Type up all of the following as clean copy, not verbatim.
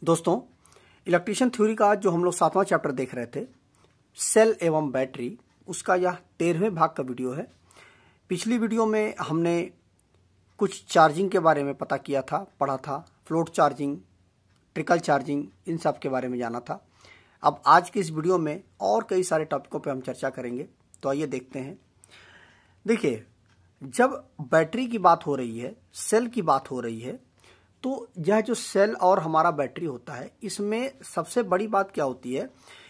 दोस्तों, electrician theory का जो हम लोग 7वां चैप्टर देख रहे थे, सेल एवं बैटरी, उसका यह 13वें भाग का वीडियो है। पिछली वीडियो में हमने कुछ चार्जिंग के बारे में पता किया था, पढ़ा था, फ्लोट चार्जिंग, ट्रिकल चार्जिंग, इन सब के बारे में जाना था। अब आज की इस वीडियो में और कई सारे टॉपिकों पे हम चर्चा करेंगे, तो आइए देखते हैं। देखिए, जब बैटरी की बात हो रही है, सेल की बात हो रही है, तो यह जो सेल और हमारा बैटरी होता है, इसमें सबसे बड़ी बात क्या होती है,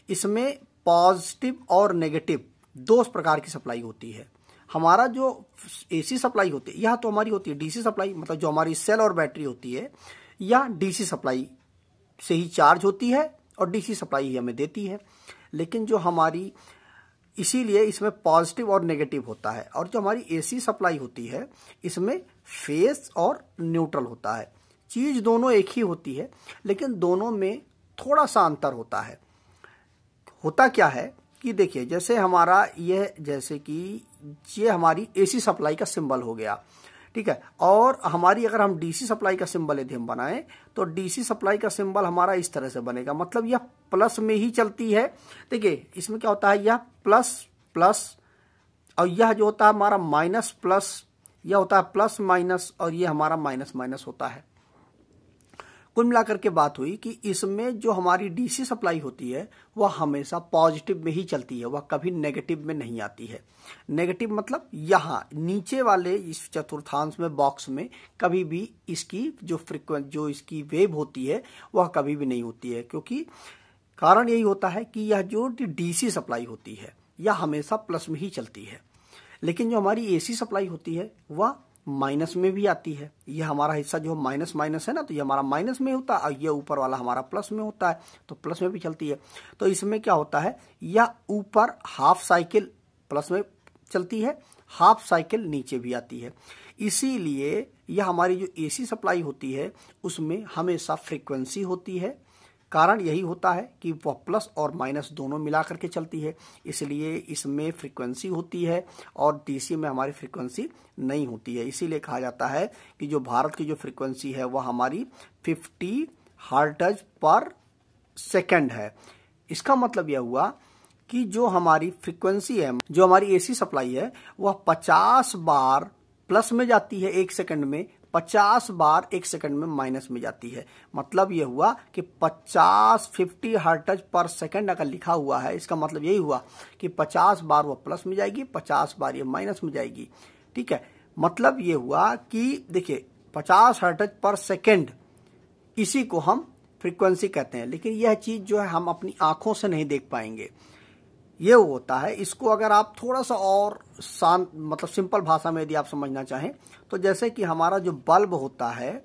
इसमें पॉजिटिव और नेगेटिव दो प्रकार की सप्लाई होती है। हमारा जो एसी सप्लाई होती है, यह तो हमारी होती है डीसी सप्लाई, मतलब जो हमारी सेल और बैटरी होती है, यह डीसी सप्लाई से ही चार्ज होती है और डीसी सप्लाई ही हमें देती है। लेकिन जो हमारी, इसीलिए इसमें पॉजिटिव और नेगेटिव होता है। और जो हमारी एसी सप्लाई होती है, इसमें फेस और न्यूट्रल होता है। चीज दोनों एक ही होती है, लेकिन दोनों में थोड़ा सा अंतर होता है। होता क्या है कि देखिए, जैसे हमारा यह, जैसे कि ये हमारी एसी सप्लाई का सिंबल हो गया, ठीक है। और हमारी अगर हम डीसी सप्लाई का सिंबल यदि हम बनाएं, तो डीसी सप्लाई का सिंबल हमारा इस तरह से बनेगा, मतलब यह प्लस में ही चलती है। देखिए, इसमें क्या होता है, यह प्लस प्लस, और यह जो होता है हमारा माइनस प्लस, यह होता है प्लस माइनस, और यह हमारा माइनस माइनस होता है। कुल मिलाकर के बात हुई कि इसमें जो हमारी डीसी सप्लाई होती है, वह हमेशा पॉजिटिव में ही चलती है, वह कभी नेगेटिव में नहीं आती है। नेगेटिव मतलब यहाँ नीचे वाले इस चतुर्थांश में, बॉक्स में कभी भी इसकी जो इसकी वेव होती है, वह कभी भी नहीं होती है। क्योंकि कारण यही होता है कि यह जो डीसी सप्लाई होती है, यह हमेशा प्लस में ही चलती है। लेकिन जो हमारी एसी सप्लाई होती है, वह माइनस में भी आती है। यह हमारा हिस्सा जो माइनस माइनस है ना, तो ये हमारा माइनस में होता है, और ये ऊपर वाला हमारा प्लस में होता है, तो प्लस में भी चलती है। तो इसमें क्या होता है, यह ऊपर हाफ साइकिल प्लस में चलती है, हाफ साइकिल नीचे भी आती है। इसीलिए यह हमारी जो एसी सप्लाई होती है, उसमें हमेशा फ्रीक्वेंसी होती है। कारण यही होता है कि वह प्लस और माइनस दोनों मिला करके चलती है, इसलिए इसमें फ्रीक्वेंसी होती है और डीसी में हमारी फ्रीक्वेंसी नहीं होती है। इसीलिए कहा जाता है कि जो भारत की जो फ्रीक्वेंसी है, वह हमारी 50 हर्ट्ज पर सेकंड है। इसका मतलब यह हुआ कि जो हमारी फ्रीक्वेंसी है, जो हमारी एसी सप्लाई है, वह 50 बार प्लस में जाती है 1 सेकंड में, 50 बार 1 सेकंड में माइनस में जाती है। मतलब यह हुआ कि 50 हर्ट्ज पर सेकंड अगर लिखा हुआ है, इसका मतलब यही हुआ कि 50 बार वह प्लस में जाएगी, 50 बार ये माइनस में जाएगी, ठीक है। मतलब यह हुआ कि देखिए, 50 हर्ट्ज पर सेकंड, इसी को हम फ्रीक्वेंसी कहते हैं। लेकिन यह चीज जो है, हम अपनी आंखों से नहीं देख पाएंगे। ये होता है, इसको अगर आप थोड़ा सा और शांत, मतलब सिंपल भाषा में यदि आप समझना चाहें, तो जैसे कि हमारा जो बल्ब होता है,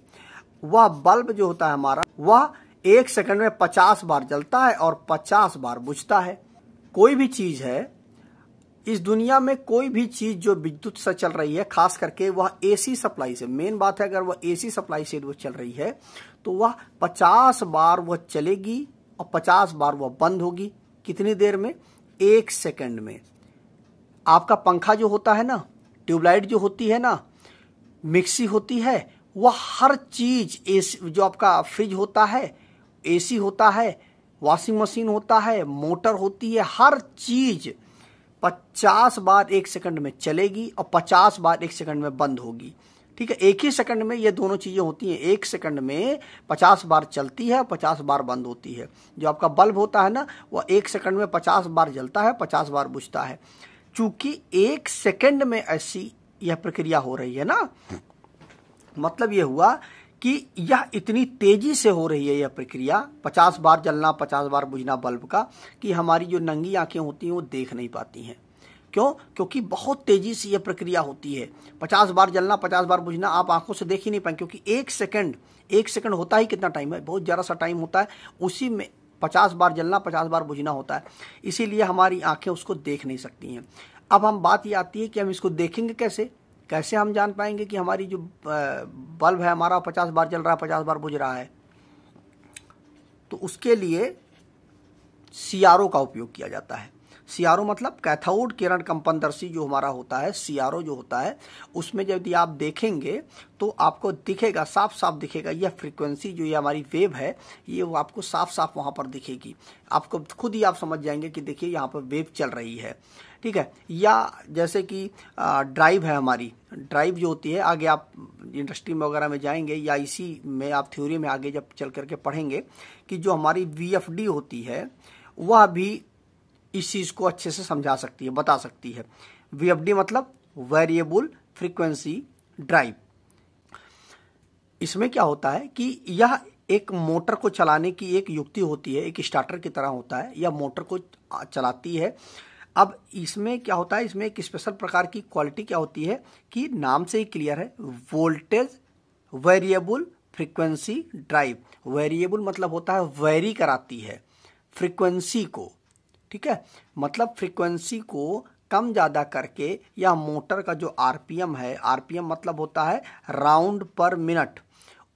वह बल्ब जो होता है हमारा, वह 1 सेकंड में 50 बार जलता है और 50 बार बुझता है। कोई भी चीज है इस दुनिया में, कोई भी चीज जो विद्युत से चल रही है, खास करके वह एसी सप्लाई से, मेन बात है, अगर वह एसी सप्लाई से वो चल रही है, तो वह 50 बार वह चलेगी और 50 बार वह बंद होगी। कितनी देर में? 1 सेकंड में। आपका पंखा जो होता है ना, ट्यूबलाइट जो होती है ना, मिक्सी होती है, वह हर चीज, एसी जो आपका फ्रिज होता है, एसी होता है, वॉशिंग मशीन होता है, मोटर होती है, हर चीज 50 बार 1 सेकंड में चलेगी और 50 बार 1 सेकंड में बंद होगी, ठीक है। एक ही सेकंड में ये दोनों चीजें होती हैं। 1 सेकंड में 50 बार चलती है और 50 बार बंद होती है। जो आपका बल्ब होता है ना, वह 1 सेकंड में 50 बार जलता है, 50 बार बुझता है। चूंकि 1 सेकंड में ऐसी यह प्रक्रिया हो रही है ना, मतलब यह हुआ कि यह इतनी तेजी से हो रही है यह प्रक्रिया, 50 बार जलना, 50 बार बुझना बल्ब का, कि हमारी जो नंगी आंखें होती हैं वो देख नहीं पाती हैं। क्यों? क्योंकि बहुत तेजी से यह प्रक्रिया होती है। 50 बार जलना, 50 बार बुझना आप आंखों से देख ही नहीं पाएंगे, क्योंकि 1 सेकंड होता ही कितना टाइम है, बहुत जरा सा टाइम होता है, उसी में 50 बार जलना, 50 बार बुझना होता है। इसीलिए हमारी आंखें उसको देख नहीं सकती हैं। अब हम बात ये आती है कि हम इसको देखेंगे कैसे? कैसे हम जान पाएंगे कि हमारी जो बल्ब है हमारा 50 बार जल रहा है, 50 बार बुझ रहा है? तो उसके लिए सीआरओ का उपयोग किया जाता है। CRO मतलब कैथोड किरण कंपनदर्शी जो हमारा होता है, CRO जो होता है, उसमें यदि आप देखेंगे तो आपको दिखेगा, साफ साफ दिखेगा, यह फ्रीक्वेंसी जो ये हमारी वेव है ये वो आपको साफ साफ वहाँ पर दिखेगी। आपको खुद ही आप समझ जाएंगे कि देखिए यहाँ पर वेव चल रही है, ठीक है। या जैसे कि ड्राइव है हमारी, ड्राइव जो होती है, आगे आप इंडस्ट्री में वगैरह में जाएंगे या इसी में आप थ्योरी में आगे जब चल करके पढ़ेंगे कि जो हमारी VFD होती है वह भी इस चीज़ को अच्छे से समझा सकती है, बता सकती है। VFD मतलब वेरिएबल फ्रीक्वेंसी ड्राइव। इसमें क्या होता है कि यह एक मोटर को चलाने की एक युक्ति होती है, एक स्टार्टर की तरह होता है, यह मोटर को चलाती है। अब इसमें क्या होता है, इसमें एक स्पेशल प्रकार की क्वालिटी क्या होती है कि नाम से ही क्लियर है, voltage variable frequency drive. Variable मतलब होता है वेरी कराती है फ्रीक्वेंसी को, ठीक है, मतलब फ्रीक्वेंसी को कम ज़्यादा करके या मोटर का जो RPM है, RPM मतलब होता है राउंड पर मिनट,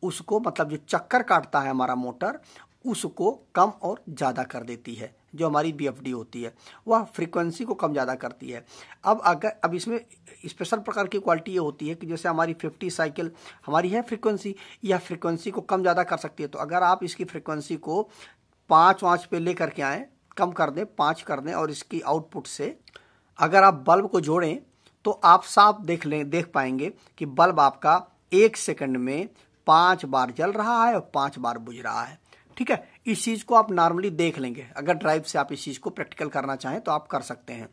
उसको मतलब जो चक्कर काटता है हमारा मोटर उसको कम और ज़्यादा कर देती है। जो हमारी VFD होती है वह फ्रीक्वेंसी को कम ज़्यादा करती है। अब इसमें स्पेशल प्रकार की क्वालिटी ये होती है कि जैसे हमारी 50 साइकिल हमारी है फ्रीक्वेंसी, यह फ्रीक्वेंसी को कम ज़्यादा कर सकती है। तो अगर आप इसकी फ्रीक्वेंसी को 5 पे ले करके आएँ, कम कर दें, 5 कर दें, और इसकी आउटपुट से अगर आप बल्ब को जोड़ें तो आप साफ देख पाएंगे कि बल्ब आपका 1 सेकंड में 5 बार जल रहा है और 5 बार बुझ रहा है, ठीक है। इस चीज़ को आप नॉर्मली देख लेंगे, अगर ड्राइव से आप इस चीज़ को प्रैक्टिकल करना चाहें तो आप कर सकते हैं,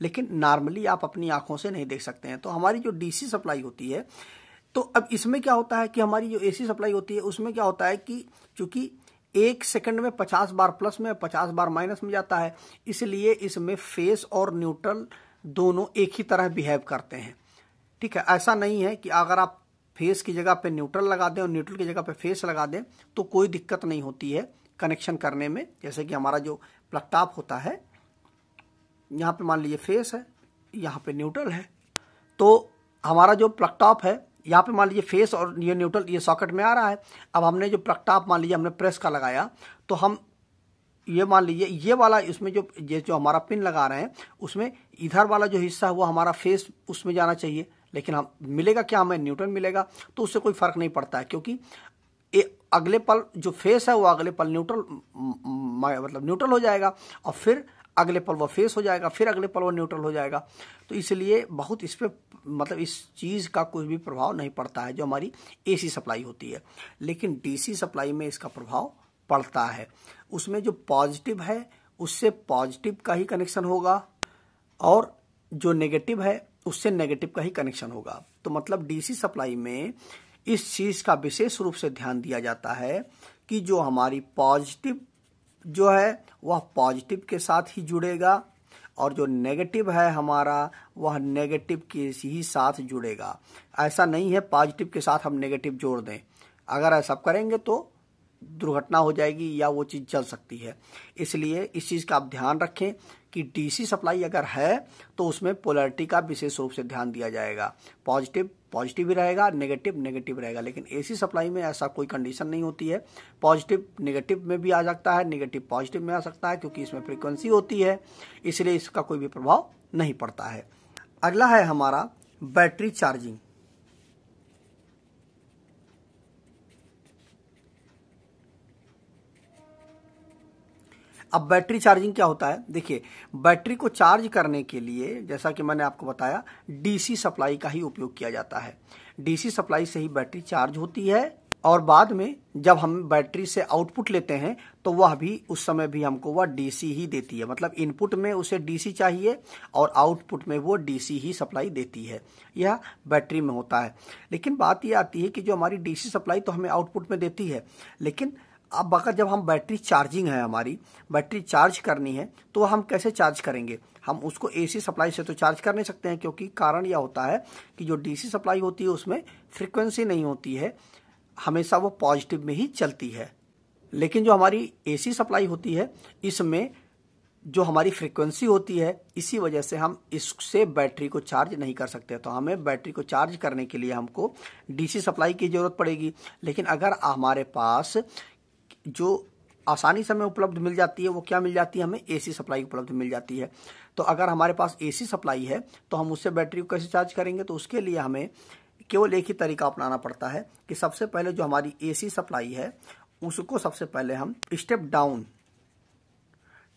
लेकिन नॉर्मली आप अपनी आंखों से नहीं देख सकते हैं। तो हमारी जो DC सप्लाई होती है, तो अब इसमें क्या होता है कि हमारी जो AC सप्लाई होती है उसमें क्या होता है कि चूंकि 1 सेकंड में 50 बार प्लस में 50 बार माइनस में जाता है, इसलिए इसमें फेस और न्यूट्रल दोनों एक ही तरह बिहेव करते हैं, ठीक है। ऐसा नहीं है कि अगर आप फेस की जगह पे न्यूट्रल लगा दें और न्यूट्रल की जगह पे फेस लगा दें तो कोई दिक्कत नहीं होती है कनेक्शन करने में। जैसे कि हमारा जो प्लग टॉप होता है, यहाँ पे मान लीजिए फेस है, यहाँ पे न्यूट्रल है, तो हमारा जो प्लग टॉप है यहाँ पे मान लीजिए फेस और ये न्यूट्रल ये सॉकेट में आ रहा है। अब हमने जो प्लग टॉप मान लीजिए हमने प्रेस का लगाया, तो हम ये मान लीजिए ये वाला इसमें जो हमारा पिन लगा रहे हैं उसमें इधर वाला जो हिस्सा है वो हमारा फेस उसमें जाना चाहिए, लेकिन हम मिलेगा क्या, हमें न्यूट्रल मिलेगा। तो उससे कोई फर्क नहीं पड़ता है, क्योंकि अगले पल जो फेस है वो अगले पल न्यूट्रल हो जाएगा, और फिर अगले पल वो फेस हो जाएगा, फिर अगले पल वो न्यूट्रल हो जाएगा। तो इसलिए बहुत इस पे मतलब इस चीज़ का कोई भी प्रभाव नहीं पड़ता है जो हमारी AC सप्लाई होती है। लेकिन DC सप्लाई में इसका प्रभाव पड़ता है। उसमें जो पॉजिटिव है उससे पॉजिटिव का ही कनेक्शन होगा, और जो नेगेटिव है उससे नेगेटिव का ही कनेक्शन होगा। तो मतलब DC सप्लाई में इस चीज़ का विशेष रूप से ध्यान दिया जाता है कि जो हमारी पॉजिटिव जो है वह पॉजिटिव के साथ ही जुड़ेगा, और जो नेगेटिव है हमारा वह नेगेटिव के ही साथ जुड़ेगा। ऐसा नहीं है पॉजिटिव के साथ हम नेगेटिव जोड़ दें, अगर ऐसा करेंगे तो दुर्घटना हो जाएगी या वो चीज़ जल सकती है। इसलिए इस चीज़ का आप ध्यान रखें कि DC सप्लाई अगर है तो उसमें पोलैरिटी का विशेष रूप से ध्यान दिया जाएगा। पॉजिटिव पॉजिटिव भी रहेगा, नेगेटिव नेगेटिव रहेगा। लेकिन AC सप्लाई में ऐसा कोई कंडीशन नहीं होती है, पॉजिटिव नेगेटिव में भी आ सकता है, नेगेटिव पॉजिटिव में आ सकता है, क्योंकि इसमें फ्रीक्वेंसी होती है, इसलिए इसका कोई भी प्रभाव नहीं पड़ता है। अगला है हमारा बैटरी चार्जिंग। अब बैटरी चार्जिंग क्या होता है, देखिए बैटरी को चार्ज करने के लिए जैसा कि मैंने आपको बताया DC सप्लाई का ही उपयोग किया जाता है। DC सप्लाई से ही बैटरी चार्ज होती है, और बाद में जब हम बैटरी से आउटपुट लेते हैं तो वह भी उस समय भी हमको वह DC ही देती है। मतलब इनपुट में उसे DC चाहिए और आउटपुट में वो DC ही सप्लाई देती है। यह बैटरी में होता है। लेकिन बात यह आती है कि जो हमारी DC सप्लाई तो हमें आउटपुट में देती है, लेकिन अब अगर जब हम बैटरी चार्जिंग है, हमारी बैटरी चार्ज करनी है, तो हम कैसे चार्ज करेंगे? हम उसको AC सप्लाई से तो चार्ज कर नहीं सकते हैं, क्योंकि कारण यह होता है कि जो DC सप्लाई होती है उसमें फ्रीक्वेंसी नहीं होती है, हमेशा वो पॉजिटिव में ही चलती है। लेकिन जो हमारी AC सप्लाई होती है इसमें जो हमारी फ्रीक्वेंसी होती है, इसी वजह से हम इससे बैटरी को चार्ज नहीं कर सकते। तो हमें बैटरी को चार्ज करने के लिए हमको DC सप्लाई की ज़रूरत पड़ेगी। लेकिन अगर हमारे पास जो आसानी से हमें उपलब्ध मिल जाती है वो क्या मिल जाती है, हमें एसी सप्लाई उपलब्ध मिल जाती है। तो अगर हमारे पास एसी सप्लाई है तो हम उससे बैटरी को कैसे चार्ज करेंगे, तो उसके लिए हमें केवल एक ही तरीका अपनाना पड़ता है कि सबसे पहले जो हमारी एसी सप्लाई है उसको सबसे पहले हम स्टेप डाउन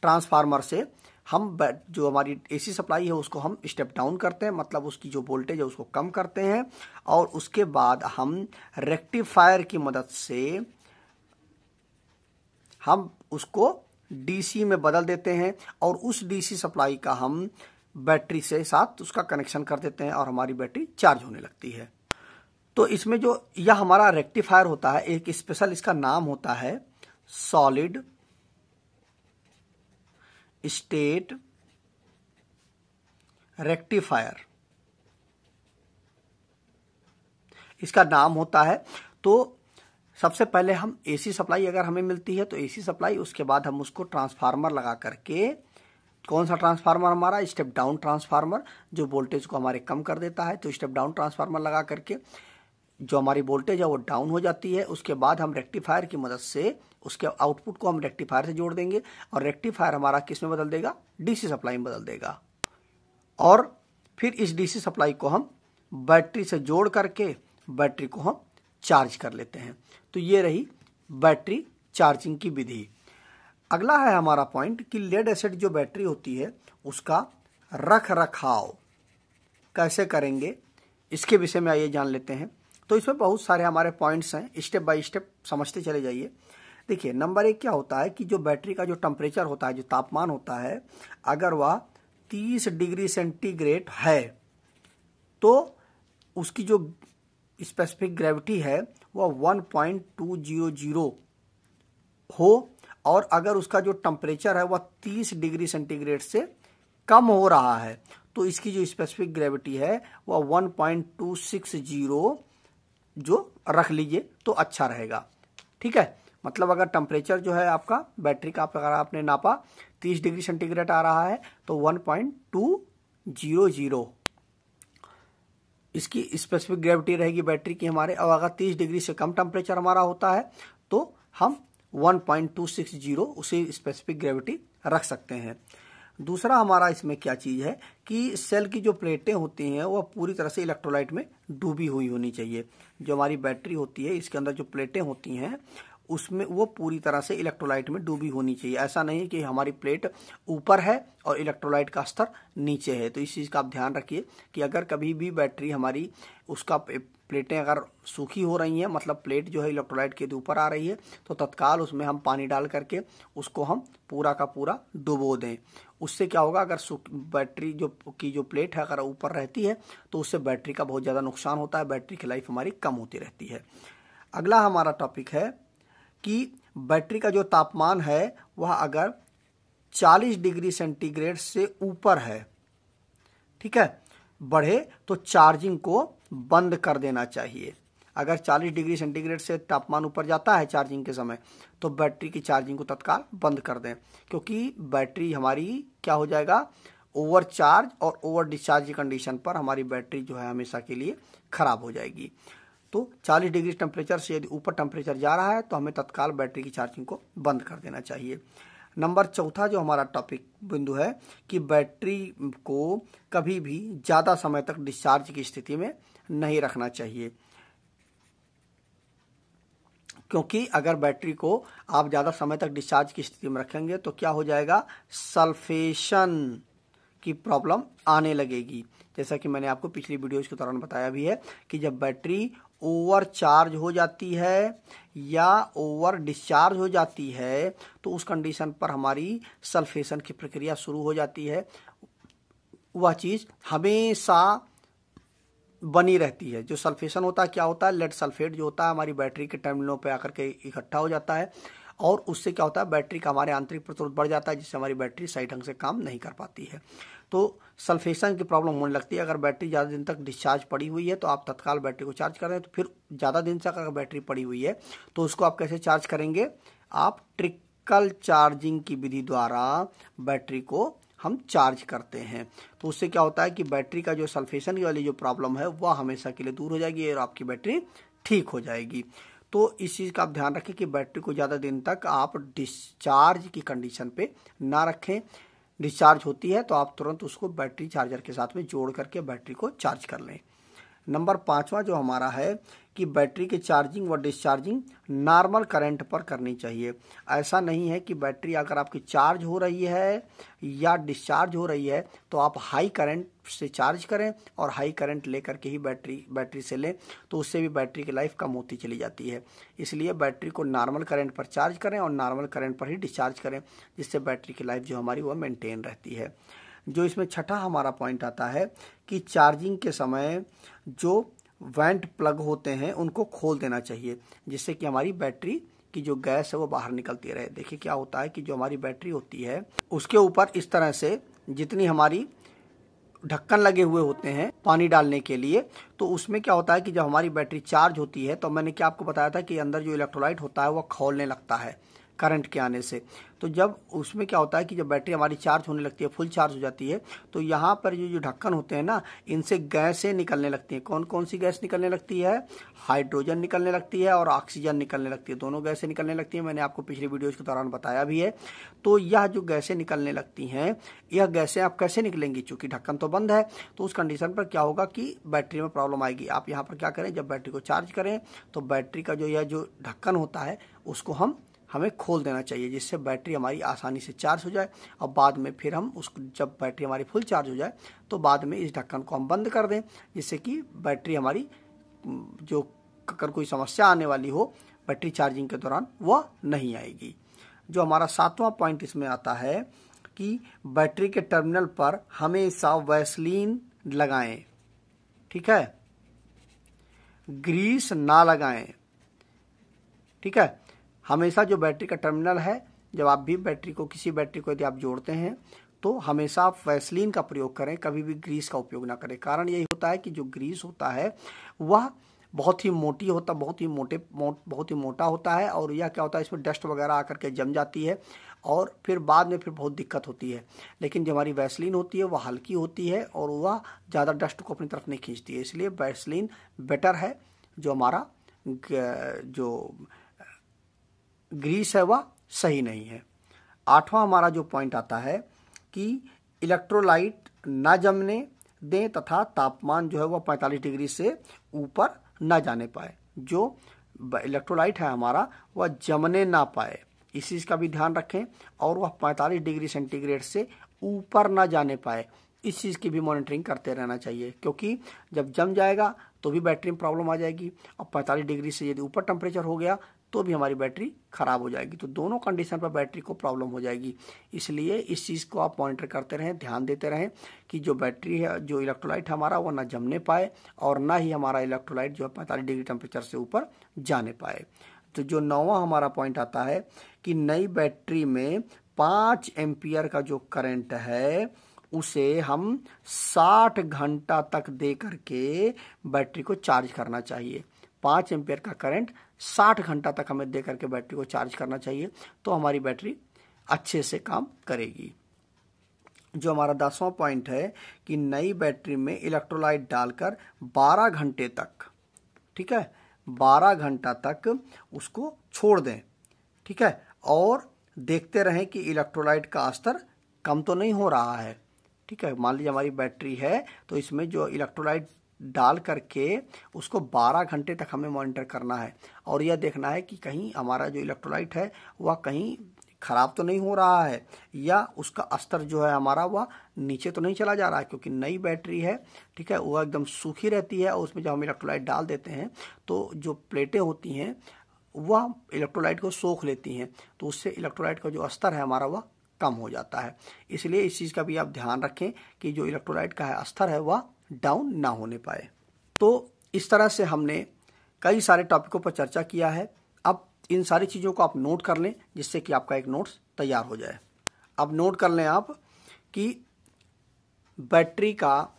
ट्रांसफार्मर से हम जो हमारी एसी सप्लाई है उसको हम स्टेप डाउन करते हैं, मतलब उसकी जो वोल्टेज है उसको कम करते हैं, और उसके बाद हम रेक्टिफायर की मदद से हम उसको डीसी में बदल देते हैं और उस डीसी सप्लाई का हम बैटरी से साथ उसका कनेक्शन कर देते हैं और हमारी बैटरी चार्ज होने लगती है। तो इसमें जो यह हमारा रेक्टिफायर होता है, एक स्पेशल इसका नाम होता है सॉलिड स्टेट रेक्टिफायर, इसका नाम होता है। तो सबसे पहले हम एसी सप्लाई अगर हमें मिलती है तो एसी सप्लाई, उसके बाद हम उसको ट्रांसफार्मर लगा करके, कौन सा ट्रांसफार्मर हमारा, स्टेप डाउन ट्रांसफार्मर जो वोल्टेज को हमारे कम कर देता है। तो स्टेप डाउन ट्रांसफार्मर लगा करके जो हमारी वोल्टेज है वो डाउन हो जाती है। उसके बाद हम रेक्टिफायर की मदद से उसके आउटपुट को हम रेक्टिफायर से जोड़ देंगे और रेक्टिफायर हमारा किस में बदल देगा, डीसी सप्लाई में बदल देगा। और फिर इस डीसी सप्लाई को हम बैटरी से जोड़ करके बैटरी को हम चार्ज कर लेते हैं। तो ये रही बैटरी चार्जिंग की विधि। अगला है हमारा पॉइंट कि लेड एसिड जो बैटरी होती है उसका रख रखाव कैसे करेंगे, इसके विषय में आइए जान लेते हैं। तो इसमें बहुत सारे हमारे पॉइंट्स हैं, स्टेप बाय स्टेप समझते चले जाइए। देखिए, नंबर 1 क्या होता है कि जो बैटरी का जो टेम्परेचर होता है, जो तापमान होता है, अगर वह 30 डिग्री सेंटीग्रेड है तो उसकी जो स्पेसिफिक ग्रेविटी है वह 1.200 हो, और अगर उसका जो टेम्परेचर है वह 30 डिग्री सेंटीग्रेड से कम हो रहा है तो इसकी जो स्पेसिफिक ग्रेविटी है वह 1.260 जो रख लीजिए तो अच्छा रहेगा। ठीक है, मतलब अगर टेम्परेचर जो है आपका बैटरी का अगर आपने नापा 30 डिग्री सेंटीग्रेड आ रहा है तो 1.200 इसकी स्पेसिफिक ग्रेविटी रहेगी बैटरी की हमारे। और अगर 30 डिग्री से कम टेम्परेचर हमारा होता है तो हम 1.260 उसी स्पेसिफिक ग्रेविटी रख सकते हैं। दूसरा हमारा इसमें क्या चीज़ है कि सेल की जो प्लेटें होती हैं वह पूरी तरह से इलेक्ट्रोलाइट में डूबी हुई होनी चाहिए। जो हमारी बैटरी होती है इसके अंदर जो प्लेटें होती हैं उसमें वो पूरी तरह से इलेक्ट्रोलाइट में डूबी होनी चाहिए। ऐसा नहीं कि हमारी प्लेट ऊपर है और इलेक्ट्रोलाइट का स्तर नीचे है। तो इस चीज़ का आप ध्यान रखिए कि अगर कभी भी बैटरी हमारी उसका प्लेटें अगर सूखी हो रही हैं, मतलब प्लेट जो है इलेक्ट्रोलाइट के ऊपर आ रही है, तो तत्काल उसमें हम पानी डाल करके उसको हम पूरा का पूरा डुबो दें। उससे क्या होगा, अगर बैटरी जो प्लेट है अगर ऊपर रहती है तो उससे बैटरी का बहुत ज़्यादा नुकसान होता है, बैटरी की लाइफ हमारी कम होती रहती है। अगला हमारा टॉपिक है कि बैटरी का जो तापमान है वह अगर 40 डिग्री सेंटीग्रेड से ऊपर है, ठीक है, बढ़े तो चार्जिंग को बंद कर देना चाहिए। अगर 40 डिग्री सेंटीग्रेड से तापमान ऊपर जाता है चार्जिंग के समय तो बैटरी की चार्जिंग को तत्काल बंद कर दें, क्योंकि बैटरी हमारी क्या हो जाएगा, ओवर चार्ज और ओवर डिस्चार्ज की कंडीशन पर हमारी बैटरी जो है हमेशा के लिए खराब हो जाएगी। तो 40 डिग्री टेम्परेचर से यदि ऊपर टेम्परेचर जा रहा है तो हमें तत्काल बैटरी की चार्जिंग को बंद कर देना चाहिए। नंबर 4 जो हमारा टॉपिक बिंदु है कि बैटरी को कभी भी ज़्यादा समय तक डिस्चार्ज की स्थिति में नहीं रखना चाहिए, क्योंकि अगर बैटरी को आप ज़्यादा समय तक डिस्चार्ज की स्थिति में रखेंगे तो क्या हो जाएगा, सल्फेशन की प्रॉब्लम आने लगेगी। जैसा कि मैंने आपको पिछली वीडियोज़ के दौरान बताया भी है कि जब बैटरी ओवर चार्ज हो जाती है या ओवर डिस्चार्ज हो जाती है तो उस कंडीशन पर हमारी सल्फेशन की प्रक्रिया शुरू हो जाती है। वह चीज़ हमेशा बनी रहती है। जो सल्फेशन होता है क्या होता है, लेड सल्फेट जो होता है हमारी बैटरी के टर्मिनलों पे आकर के इकट्ठा हो जाता है और उससे क्या होता है, बैटरी का हमारे आंतरिक प्रतिरोध बढ़ जाता है, जिससे हमारी बैटरी सही ढंग से काम नहीं कर पाती है। तो सल्फेशन की प्रॉब्लम होने लगती है। अगर बैटरी ज़्यादा दिन तक डिस्चार्ज पड़ी हुई है तो आप तत्काल बैटरी को चार्ज करें। तो फिर ज़्यादा दिन तक अगर बैटरी पड़ी हुई है तो उसको आप कैसे चार्ज करेंगे, आप ट्रिकल चार्जिंग की विधि द्वारा बैटरी को हम चार्ज करते हैं। तो उससे क्या होता है कि बैटरी का जो सल्फेशन वाली जो प्रॉब्लम है वह हमेशा के लिए दूर हो जाएगी और आपकी बैटरी ठीक हो जाएगी। तो इस चीज़ का आप ध्यान रखें कि बैटरी को ज़्यादा दिन तक आप डिस्चार्ज की कंडीशन पे ना रखें। डिस्चार्ज होती है तो आप तुरंत उसको बैटरी चार्जर के साथ में जोड़ करके बैटरी को चार्ज कर लें। नंबर 5वां जो हमारा है कि बैटरी के चार्जिंग व डिस्चार्जिंग नॉर्मल करंट पर करनी चाहिए। ऐसा नहीं है कि बैटरी अगर आपकी चार्ज हो रही है या डिस्चार्ज हो रही है तो आप हाई करंट से चार्ज करें और हाई करंट लेकर के ही बैटरी से लें, तो उससे भी बैटरी की लाइफ कम होती चली जाती है। इसलिए बैटरी को नॉर्मल करंट पर चार्ज करें और नॉर्मल करंट पर ही डिस्चार्ज करें, जिससे बैटरी की लाइफ जो हमारी वो मेंटेन रहती है। जो इसमें छठा हमारा पॉइंट आता है कि चार्जिंग के समय जो वेंट प्लग होते हैं उनको खोल देना चाहिए, जिससे कि हमारी बैटरी की जो गैस है वो बाहर निकलती रहे। देखिए क्या होता है कि जो हमारी बैटरी होती है उसके ऊपर इस तरह से जितनी हमारी ढक्कन लगे हुए होते हैं पानी डालने के लिए, तो उसमें क्या होता है कि जब हमारी बैटरी चार्ज होती है तो मैंने क्या आपको बताया था कि अंदर जो इलेक्ट्रोलाइट होता है वो खौलने लगता है करंट के आने से। तो जब उसमें क्या होता है कि जब बैटरी हमारी चार्ज होने लगती है, फुल चार्ज हो जाती है, तो यहाँ पर जो ढक्कन होते हैं ना, इनसे गैसें निकलने लगती हैं। कौन कौन सी गैस निकलने लगती है? हाइड्रोजन निकलने लगती है और ऑक्सीजन निकलने लगती है। दोनों गैसें निकलने लगती हैं, मैंने आपको पिछले वीडियोज के दौरान बताया भी है। तो यह जो गैसें निकलने लगती हैं, यह गैसें आप कैसे निकलेंगी? चूंकि ढक्कन तो बंद है, तो उस कंडीशन पर क्या होगा कि बैटरी में प्रॉब्लम आएगी। आप यहाँ पर क्या करें, जब बैटरी को चार्ज करें तो बैटरी का जो यह जो ढक्कन होता है उसको हमें खोल देना चाहिए, जिससे बैटरी हमारी आसानी से चार्ज हो जाए। और बाद में फिर हम उसको जब बैटरी हमारी फुल चार्ज हो जाए तो बाद में इस ढक्कन को हम बंद कर दें, जिससे कि बैटरी हमारी जो अगर कोई समस्या आने वाली हो बैटरी चार्जिंग के दौरान वह नहीं आएगी। जो हमारा 7वां पॉइंट इसमें आता है कि बैटरी के टर्मिनल पर हमेशा वैसलीन लगाएं, ठीक है, ग्रीस ना लगाएं, ठीक है। हमेशा जो बैटरी का टर्मिनल है, जब आप भी बैटरी को किसी बैटरी को यदि आप जोड़ते हैं तो हमेशा आप वैसलीन का प्रयोग करें, कभी भी ग्रीस का उपयोग ना करें। कारण यही होता है कि जो ग्रीस होता है वह बहुत ही बहुत ही मोटा होता है, और यह क्या होता है, इसमें डस्ट वगैरह आकर के जम जाती है और फिर बाद में फिर बहुत दिक्कत होती है। लेकिन जो हमारी वैसलीन होती है वह हल्की होती है और वह ज़्यादा डस्ट को अपनी तरफ नहीं खींचती है, इसलिए वैसलीन बेटर है। जो हमारा जो ग्रीस है वह सही नहीं है। 8वां हमारा जो पॉइंट आता है कि इलेक्ट्रोलाइट ना जमने दें तथा तापमान जो है वह 45 डिग्री से ऊपर ना जाने पाए। जो इलेक्ट्रोलाइट है हमारा वह जमने ना पाए, इस चीज़ का भी ध्यान रखें, और वह 45 डिग्री सेंटीग्रेड से ऊपर ना जाने पाए, इस चीज़ की भी मॉनिटरिंग करते रहना चाहिए। क्योंकि जब जम जाएगा तो भी बैटरी में प्रॉब्लम आ जाएगी, और 45 डिग्री से यदि ऊपर टेम्परेचर हो गया तो भी हमारी बैटरी खराब हो जाएगी। तो दोनों कंडीशन पर बैटरी को प्रॉब्लम हो जाएगी। इसलिए इस चीज़ को आप मॉनिटर करते रहें, ध्यान देते रहें कि जो बैटरी है, जो इलेक्ट्रोलाइट हमारा वो ना जमने पाए और ना ही हमारा इलेक्ट्रोलाइट जो है 45 डिग्री टेम्परेचर से ऊपर जाने पाए। तो जो 9वां हमारा पॉइंट आता है कि नई बैटरी में 5 एम्पियर का जो करंट है उसे हम 60 घंटा तक दे करके बैटरी को चार्ज करना चाहिए। 5 एम्पियर का करंट 60 घंटा तक हमें दे करके बैटरी को चार्ज करना चाहिए, तो हमारी बैटरी अच्छे से काम करेगी। जो हमारा 10वां पॉइंट है कि नई बैटरी में इलेक्ट्रोलाइट डालकर 12 घंटे तक, ठीक है, 12 घंटा तक उसको छोड़ दें, ठीक है, और देखते रहें कि इलेक्ट्रोलाइट का स्तर कम तो नहीं हो रहा है, ठीक है। मान लीजिए हमारी बैटरी है तो इसमें जो इलेक्ट्रोलाइट डाल करके उसको 12 घंटे तक हमें मॉनिटर करना है, और यह देखना है कि कहीं हमारा जो इलेक्ट्रोलाइट है वह कहीं खराब तो नहीं हो रहा है, या उसका स्तर जो है हमारा वह नीचे तो नहीं चला जा रहा है। क्योंकि नई बैटरी है, ठीक है, वह एकदम सूखी रहती है, और उसमें जब हम इलेक्ट्रोलाइट डाल देते हैं तो जो प्लेटें होती हैं वह इलेक्ट्रोलाइट को सोख लेती हैं, तो उससे इलेक्ट्रोलाइट का जो स्तर है हमारा वह कम हो जाता है। इसलिए इस चीज़ का भी आप ध्यान रखें कि जो इलेक्ट्रोलाइट का स्तर है वह डाउन ना होने पाए। तो इस तरह से हमने कई सारे टॉपिकों पर चर्चा किया है। अब इन सारी चीज़ों को आप नोट कर लें, जिससे कि आपका एक नोट्स तैयार हो जाए। अब नोट कर लें आप कि बैटरी का,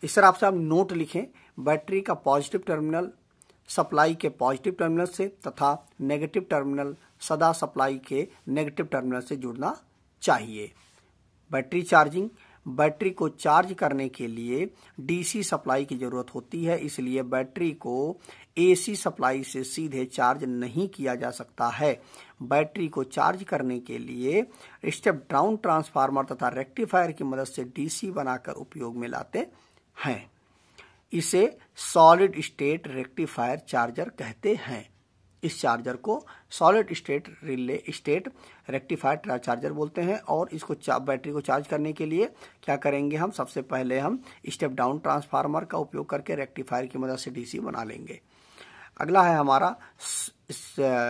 इस तरह से आप नोट लिखें, बैटरी का पॉजिटिव टर्मिनल सप्लाई के पॉजिटिव टर्मिनल से तथा नेगेटिव टर्मिनल सदा सप्लाई के नेगेटिव टर्मिनल से जुड़ना चाहिए। बैटरी चार्जिंग बैटरी को चार्ज करने के लिए डीसी सप्लाई की ज़रूरत होती है, इसलिए बैटरी को एसी सप्लाई से सीधे चार्ज नहीं किया जा सकता है। बैटरी को चार्ज करने के लिए स्टेप डाउन ट्रांसफार्मर तथा रेक्टिफायर की मदद से डीसी बनाकर उपयोग में लाते हैं। इसे सॉलिड स्टेट रेक्टिफायर चार्जर कहते हैं। इस चार्जर को solid state relay state rectifier charger बोलते हैं। और इसको बैटरी को चार्ज करने के लिए क्या करेंगे हम, सबसे पहले हम स्टेप डाउन ट्रांसफार्मर का उपयोग करके रेक्टिफायर की मदद से डीसी बना लेंगे। अगला है हमारा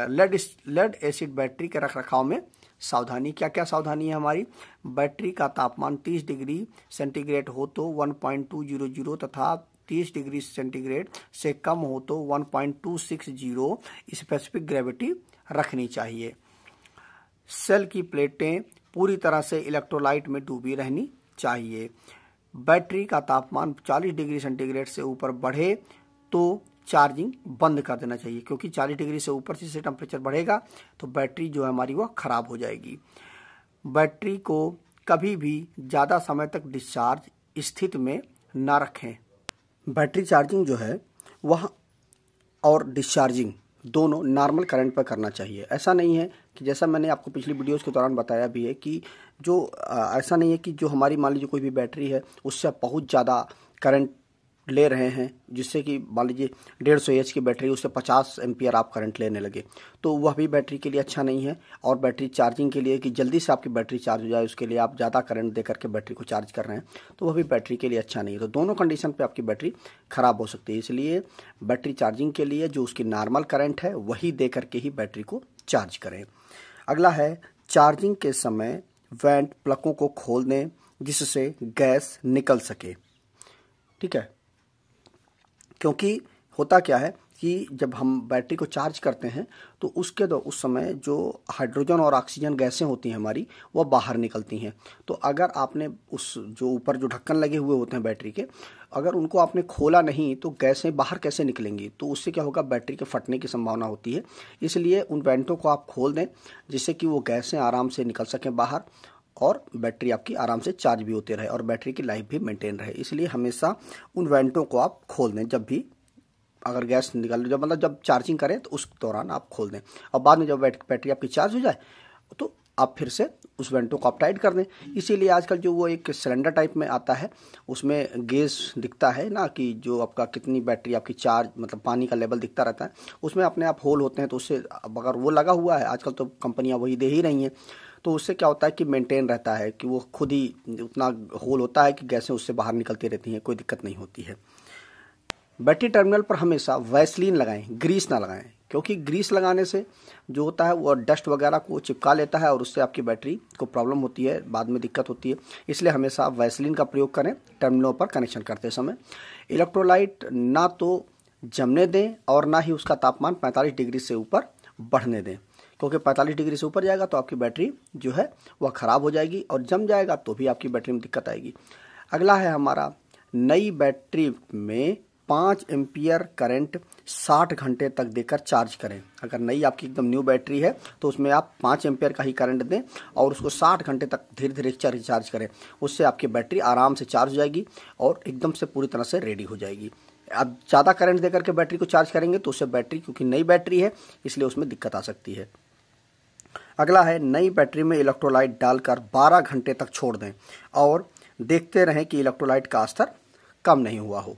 लेड एसिड बैटरी के रखरखाव में सावधानी। क्या क्या सावधानी है हमारी? बैटरी का तापमान 30 डिग्री सेंटीग्रेड हो तो 1.200 तथा 30 डिग्री सेंटीग्रेड से कम हो तो 1.260 स्पेसिफिक ग्रेविटी रखनी चाहिए। सेल की प्लेटें पूरी तरह से इलेक्ट्रोलाइट में डूबी रहनी चाहिए। बैटरी का तापमान 40 डिग्री सेंटीग्रेड से ऊपर बढ़े तो चार्जिंग बंद कर देना चाहिए, क्योंकि 40 डिग्री से ऊपर से टेम्परेचर बढ़ेगा तो बैटरी जो है हमारी वह खराब हो जाएगी। बैटरी को कभी भी ज़्यादा समय तक डिस्चार्ज स्थिति में न रखें। बैटरी चार्जिंग जो है वह और डिस्चार्जिंग दोनों नॉर्मल करंट पर करना चाहिए। ऐसा नहीं है कि जैसा मैंने आपको पिछली वीडियोस के दौरान बताया भी है कि जो ऐसा नहीं है कि जो हमारी मान लीजिए कोई भी बैटरी है उससे बहुत ज़्यादा करंट ले रहे हैं, जिससे कि मान लीजिए 150 एच की बैटरी उससे 50 एम्पियर आप करंट लेने लगे, तो वह भी बैटरी के लिए अच्छा नहीं है। और बैटरी चार्जिंग के लिए कि जल्दी से आपकी बैटरी चार्ज हो जाए उसके लिए आप ज़्यादा करंट दे करके बैटरी को चार्ज कर रहे हैं, तो वह भी बैटरी के लिए अच्छा नहीं है। तो दोनों कंडीशन पे आपकी बैटरी ख़राब हो सकती है। इसलिए बैटरी चार्जिंग के लिए जो उसकी नॉर्मल करंट है वही दे करके ही बैटरी को चार्ज करें। अगला है चार्जिंग के समय वेंट प्लगों को खोल दें जिससे गैस निकल सके। ठीक है, क्योंकि होता क्या है कि जब हम बैटरी को चार्ज करते हैं तो उस समय जो हाइड्रोजन और ऑक्सीजन गैसें होती हैं हमारी वह बाहर निकलती हैं। तो अगर आपने उस जो ऊपर जो ढक्कन लगे हुए होते हैं बैटरी के, अगर उनको आपने खोला नहीं तो गैसें बाहर कैसे निकलेंगी? तो उससे क्या होगा, बैटरी के फटने की संभावना होती है। इसलिए उन वेंटों को आप खोल दें जिससे कि वो गैसें आराम से निकल सकें बाहर और बैटरी आपकी आराम से चार्ज भी होती रहे और बैटरी की लाइफ भी मेंटेन रहे। इसलिए हमेशा उन वेंटों को आप खोल दें जब भी अगर गैस निकल जब चार्जिंग करें तो उस दौरान आप खोल दें। और बाद में जब बैटरी आपकी चार्ज हो जाए तो आप फिर से उस वेंटों को आप टाइट कर दें। इसीलिए आजकल जो वो एक सिलेंडर टाइप में आता है उसमें गेज दिखता है ना कि जो आपका कितनी बैटरी आपकी चार्ज मतलब पानी का लेवल दिखता रहता है, उसमें अपने आप होल होते हैं। तो उससे अगर वो लगा हुआ है, आजकल तो कंपनियां वही दे ही रही हैं, तो उससे क्या होता है कि मेंटेन रहता है कि वो खुद ही उतना होल होता है कि गैसें उससे बाहर निकलती रहती हैं, कोई दिक्कत नहीं होती है। बैटरी टर्मिनल पर हमेशा वैसलीन लगाएं, ग्रीस ना लगाएं, क्योंकि ग्रीस लगाने से जो होता है वो डस्ट वगैरह को चिपका लेता है और उससे आपकी बैटरी को प्रॉब्लम होती है, बाद में दिक्कत होती है। इसलिए हमेशा वैसलीन का प्रयोग करें टर्मिनलों पर कनेक्शन करते समय। इलेक्ट्रोलाइट ना तो जमने दें और ना ही उसका तापमान 45 डिग्री से ऊपर बढ़ने दें, क्योंकि 45 डिग्री से ऊपर जाएगा तो आपकी बैटरी जो है वह ख़राब हो जाएगी और जम जाएगा तो भी आपकी बैटरी में दिक्कत आएगी। अगला है हमारा नई बैटरी में 5 एम्पियर करंट 60 घंटे तक देकर चार्ज करें। अगर नई आपकी एकदम न्यू बैटरी है तो उसमें आप 5 एम्पियर का ही करंट दें और उसको 60 घंटे तक धीरे धीरे चार्ज करें। उससे आपकी बैटरी आराम से चार्ज हो जाएगी और एकदम से पूरी तरह से रेडी हो जाएगी। अब ज़्यादा करंट देकर के बैटरी को चार्ज करेंगे तो उससे बैटरी, क्योंकि नई बैटरी है इसलिए उसमें दिक्कत आ सकती है। अगला है नई बैटरी में इलेक्ट्रोलाइट डालकर 12 घंटे तक छोड़ दें और देखते रहें कि इलेक्ट्रोलाइट का स्तर कम नहीं हुआ हो,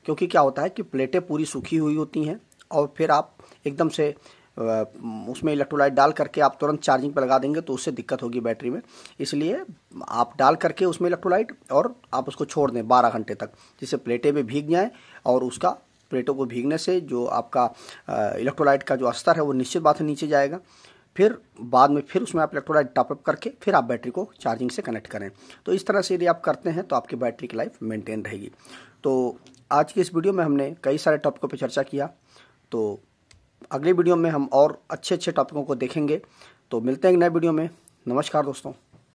क्योंकि क्या होता है कि प्लेटें पूरी सूखी हुई होती हैं और फिर आप एकदम से उसमें इलेक्ट्रोलाइट डाल करके आप तुरंत चार्जिंग पर लगा देंगे तो उससे दिक्कत होगी बैटरी में। इसलिए आप डाल करके उसमें इलेक्ट्रोलाइट और आप उसको छोड़ दें 12 घंटे तक, जिससे प्लेटें भी भीग जाएं और उसका प्लेटों को भीगने से जो आपका इलेक्ट्रोलाइट का जो स्तर है वो निश्चित बात है नीचे जाएगा। फिर बाद में फिर उसमें आप इलेक्ट्रोलाइट टॉपअप करके फिर आप बैटरी को चार्जिंग से कनेक्ट करें। तो इस तरह से यदि आप करते हैं तो आपकी बैटरी की लाइफ मेंटेन रहेगी। तो आज की इस वीडियो में हमने कई सारे टॉपिकों पर चर्चा किया, तो अगली वीडियो में हम और अच्छे टॉपिकों को देखेंगे। तो मिलते हैं एक नए वीडियो में। नमस्कार दोस्तों।